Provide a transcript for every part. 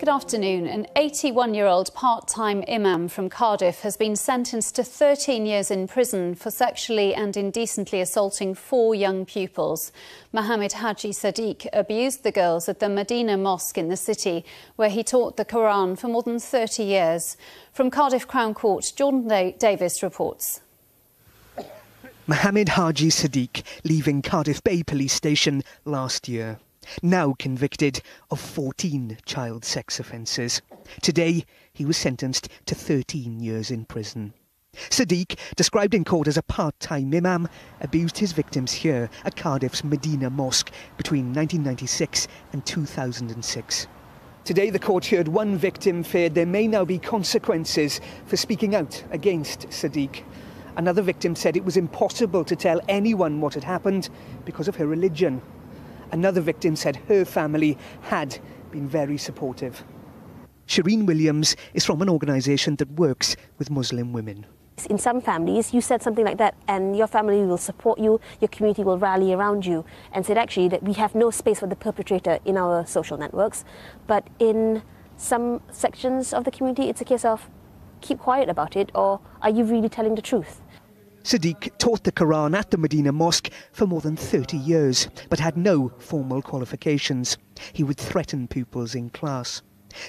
Good afternoon. An 81-year-old part-time Imam from Cardiff has been sentenced to 13 years in prison for sexually and indecently assaulting 4 young pupils. Mohammed Haji Sadiq abused the girls at the Medina Mosque in the city, where he taught the Quran for more than 30 years. From Cardiff Crown Court, Jordan Davis reports. Mohammed Haji Sadiq leaving Cardiff Bay Police Station last year. Now convicted of 14 child sex offences. Today, he was sentenced to 13 years in prison. Sadiq, described in court as a part-time imam, abused his victims here at Cardiff's Medina Mosque between 1996 and 2006. Today, the court heard one victim feared there may now be consequences for speaking out against Sadiq. Another victim said it was impossible to tell anyone what had happened because of her religion. Another victim said her family had been very supportive. Shireen Williams is from an organisation that works with Muslim women. In some families, you said something like that and your family will support you, your community will rally around you, and said actually that we have no space for the perpetrator in our social networks. But in some sections of the community, it's a case of keep quiet about it, or are you really telling the truth? Sadiq taught the Quran at the Medina Mosque for more than 30 years, but had no formal qualifications. He would threaten pupils in class.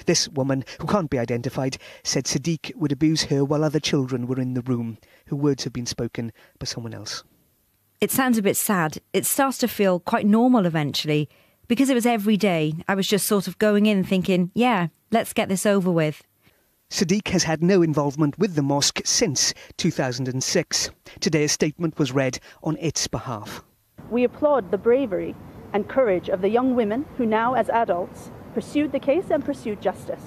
This woman, who can't be identified, said Sadiq would abuse her while other children were in the room. Her words have been spoken by someone else. It sounds a bit sad. It starts to feel quite normal eventually. Because it was every day, I was just sort of going in thinking, yeah, let's get this over with. Sadiq has had no involvement with the mosque since 2006. Today a statement was read on its behalf. We applaud the bravery and courage of the young women who now, as adults, pursued the case and pursued justice.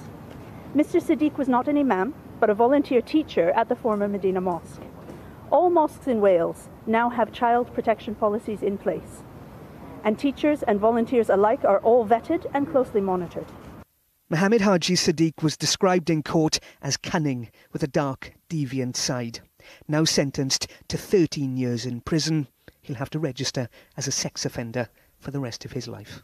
Mr. Sadiq was not an imam, but a volunteer teacher at the former Medina Mosque. All mosques in Wales now have child protection policies in place, and teachers and volunteers alike are all vetted and closely monitored. Mohammed Haji Sadiq was described in court as cunning with a dark, deviant side. Now sentenced to 13 years in prison, he'll have to register as a sex offender for the rest of his life.